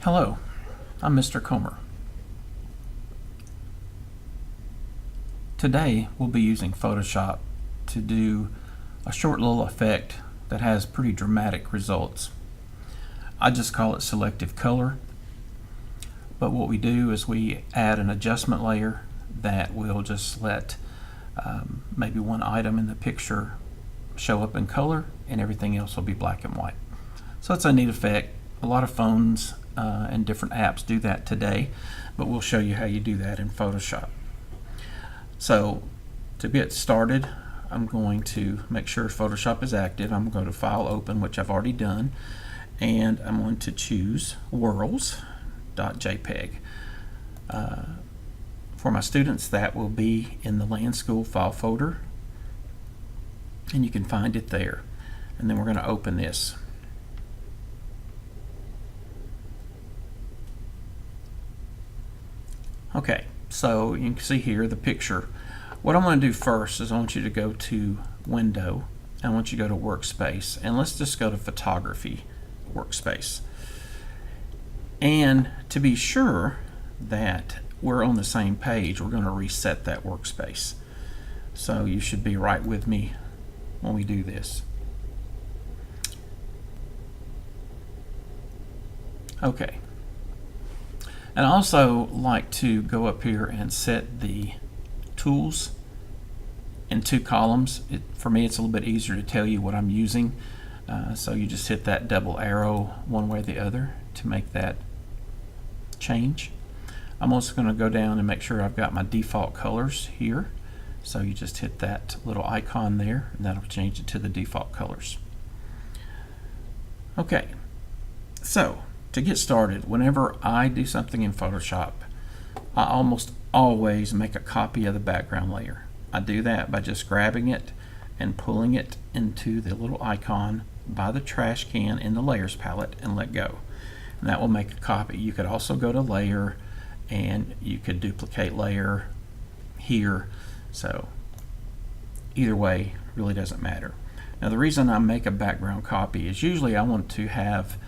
Hello, I'm Mr. Comer. Today we'll be using Photoshop to do a short little effect that has pretty dramatic results. I just call it Selective Color, but what we do is we add an adjustment layer that will just let maybe one item in the picture show up in color and everything else will be black and white. So it's a neat effect. A lot of phones and different apps do that today, but we'll show you how you do that in Photoshop. So to get started, I'm going to make sure Photoshop is active. I'm going to File, Open, which I've already done, and I'm going to choose whirls.jpg. For my students, that will be in the Land School file folder, and you can find it there. And then we're going to open this. Okay, so you can see here the picture. What I'm going to do first is I want you to go to Window, and I want you to go to Workspace, and let's just go to Photography Workspace. And to be sure that we're on the same page, we're going to reset that workspace. So you should be right with me when we do this. Okay. And I also like to go up here and set the tools in two columns. For me, it's a little bit easier to tell you what I'm using. So you just hit that double arrow one way or the other to make that change. I'm also going to go down and make sure I've got my default colors here. So you just hit that little icon there, and that'll change it to the default colors. Okay, so to get started, whenever I do something in Photoshop, I almost always make a copy of the background layer. I do that by just grabbing it and pulling it into the little icon by the trash can in the layers palette and let go. And that will make a copy. You could also go to layer and you could duplicate layer here. So either way really doesn't matter. Now the reason I make a background copy is usually I want to have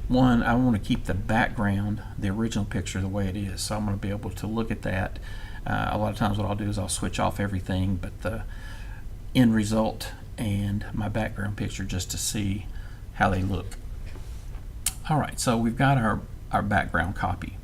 one, I want to keep the background, the original picture, the way it is. So I'm going to be able to look at that. A lot of times what I'll do is I'll switch off everything but the end result and my background picture just to see how they look. Alright, so we've got our background copy.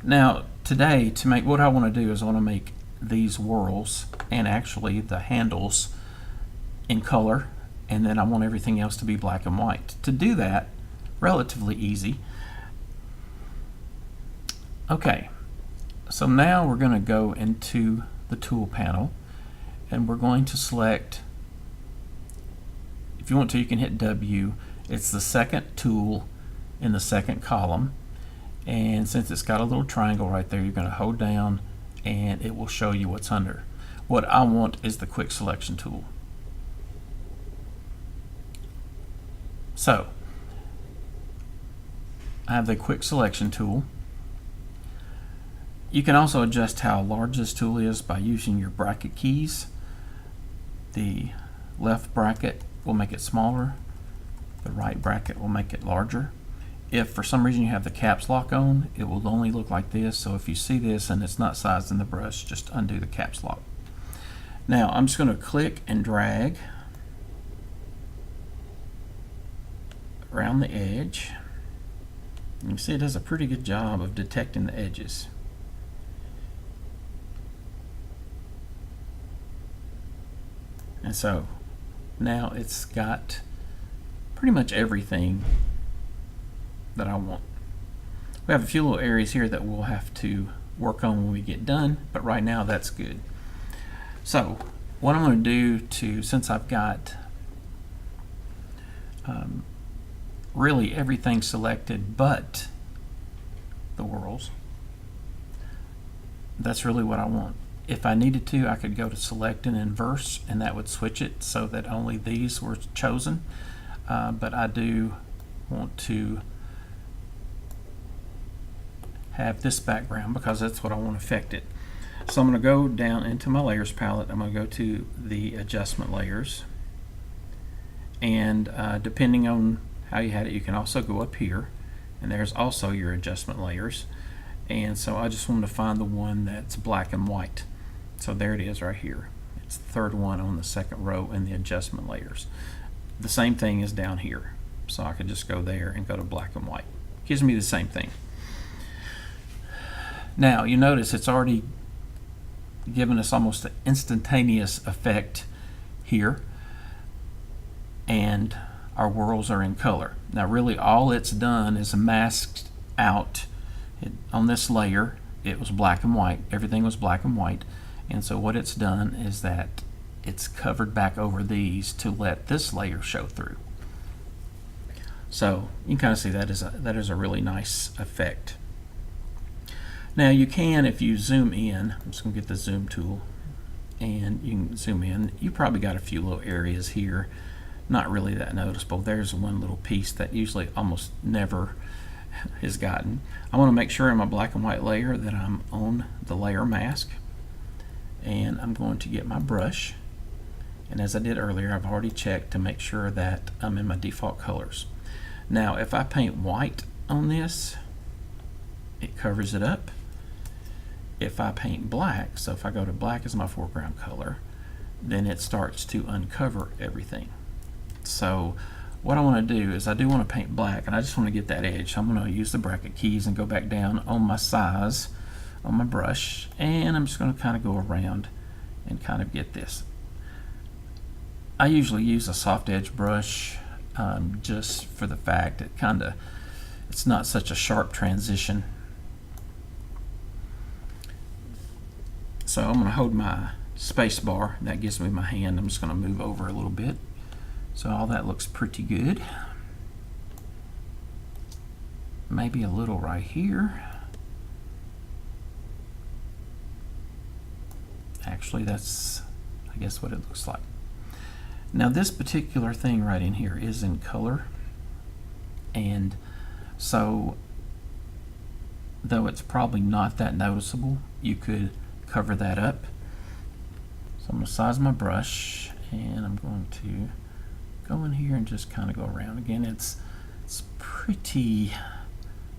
Now today, to make what I want to do is I want to make these whirls and actually the handles in color, and then I want everything else to be black and white. To do that, relatively easy. Okay, so now we're going to go into the tool panel and we're going to select, if you want to you can hit W. It's the second tool in the second column, and since it's got a little triangle right there, you're going to hold down and it will show you what's under. What I want is the quick selection tool. So I have the quick selection tool. You can also adjust how large this tool is by using your bracket keys. The left bracket will make it smaller, the right bracket will make it larger. If for some reason you have the caps lock on, it will only look like this. So if you see this and it's not sized in the brush, just undo the caps lock. Now I'm just going to click and drag around the edge. You can see it does a pretty good job of detecting the edges. And so now it's got pretty much everything that I want. We have a few little areas here that we'll have to work on when we get done, but right now that's good. So what I'm going to do since I've got really everything selected but the whirls, that's really what I want. If I needed to, I could go to select and inverse, and that would switch it so that only these were chosen, but I do want to have this background because that's what I want affected. So I'm going to go down into my layers palette. I'm going to go to the adjustment layers, and depending on how you had it, you can also go up here and there's also your adjustment layers. And so I just wanted to find the one that's black and white. So there it is right here. It's the third one on the second row in the adjustment layers. The same thing is down here. So I could just go there and go to black and white. Gives me the same thing. Now you notice it's already given us almost an instantaneous effect here, and our worlds are in color. Now really all it's done is masked out on this layer. It was black and white, everything was black and white, and so what it's done is that it's covered back over these to let this layer show through. So you can kind of see that is a really nice effect. Now you can, if you zoom in, I'm just going to get the zoom tool, and you can zoom in. You probably got a few little areas here, not really that noticeable. There's one little piece that usually almost never is gotten. I want to make sure in my black and white layer that I'm on the layer mask, and I'm going to get my brush, and as I did earlier, I've already checked to make sure that I'm in my default colors. Now if I paint white on this, it covers it up. If I paint black, so if I go to black as my foreground color, then it starts to uncover everything. So what I want to do is I do want to paint black, and I just want to get that edge. So I'm going to use the bracket keys and go back down on my size on my brush, and I'm just going to kind of go around and kind of get this. I usually use a soft edge brush just for the fact it's not such a sharp transition. So I'm going to hold my space bar. That gives me my hand. I'm just going to move over a little bit. So all that looks pretty good. Maybe a little right here. Actually, that's, I guess, what it looks like. Now this particular thing right in here is in color, and so though it's probably not that noticeable, you could cover that up. So I'm going to size my brush, and I'm going to go in here and just kind of go around. Again, it's pretty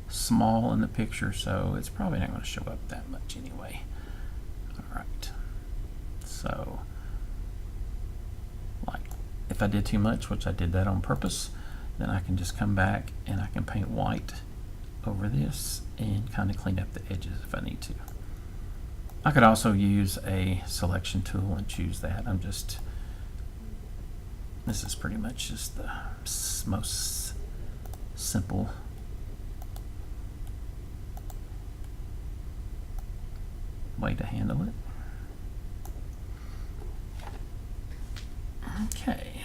small in the picture, so it's probably not going to show up that much anyway. Alright, so like if I did too much, which I did that on purpose, then I can just come back and I can paint white over this and kind of clean up the edges if I need to. I could also use a selection tool and choose that. This is pretty much just the most simple way to handle it. Okay,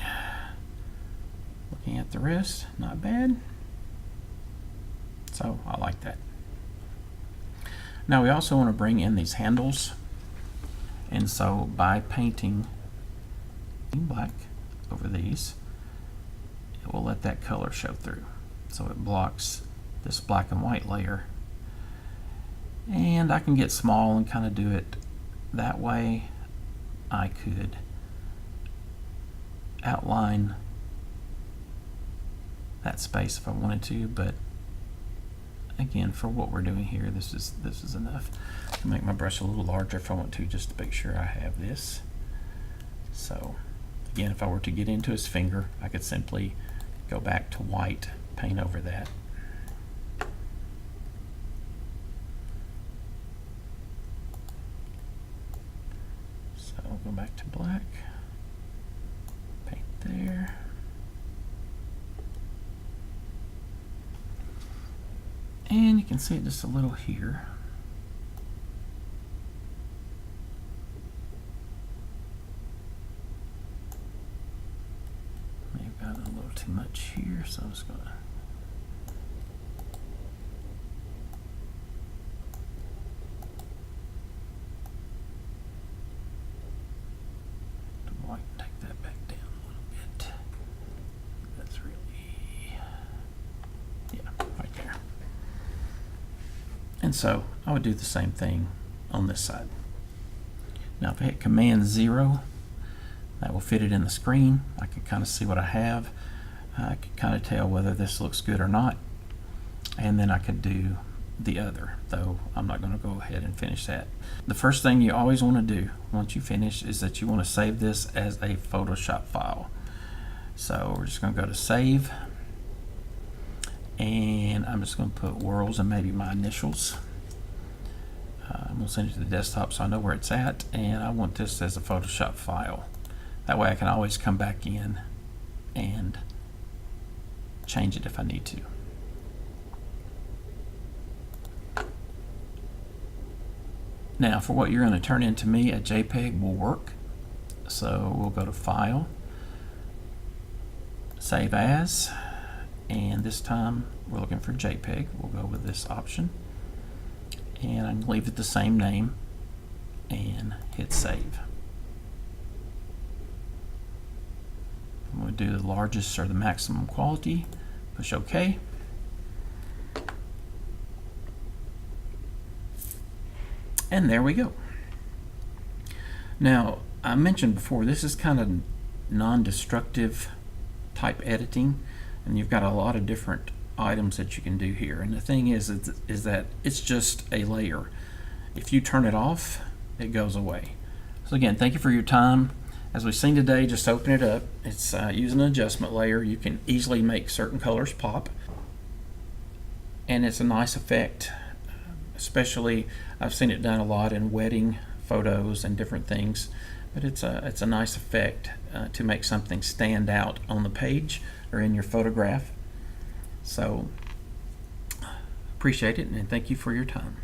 looking at the rest, not bad. So I like that. Now we also want to bring in these handles, and so by painting in black over these, it will let that color show through. So it blocks this black and white layer, and I can get small and kind of do it that way. I could outline that space if I wanted to, but again, for what we're doing here, this is enough. I can make my brush a little larger if I want to, just to make sure I have this. So again, if I were to get into his finger, I could simply go back to white, paint over that. So I'll go back to black, paint there. And you can see it just a little here. Maybe I've got a little too much here, so I'm just going to take that back down a little bit. That's really, yeah, right there. And so I would do the same thing on this side. Now if I hit Command 0, that will fit it in the screen. I can kind of see what I have. I can kind of tell whether this looks good or not. and then I could do the other, though I'm not going to go ahead and finish that. The first thing you always want to do once you finish is that you want to save this as a Photoshop file. So we're just going to go to Save, and I'm just going to put worlds and maybe my initials. I'm going to send it to the desktop so I know where it's at, and I want this as a Photoshop file. That way I can always come back in and change it if I need to. Now for what you're going to turn into me, a JPEG will work. So we'll go to File, Save As, and this time we're looking for JPEG. We'll go with this option, and I can leave it the same name and hit Save. I'm going to do the largest or the maximum quality, push OK. And there we go. Now, I mentioned before, this is kind of non-destructive type editing, and you've got a lot of different items that you can do here. And the thing is that it's just a layer. If you turn it off, it goes away. So again, thank you for your time. As we've seen today, just open it up. It's using an adjustment layer. You can easily make certain colors pop, and it's a nice effect. Especially, I've seen it done a lot in wedding photos and different things, but it's a nice effect to make something stand out on the page or in your photograph. So appreciate it, and thank you for your time.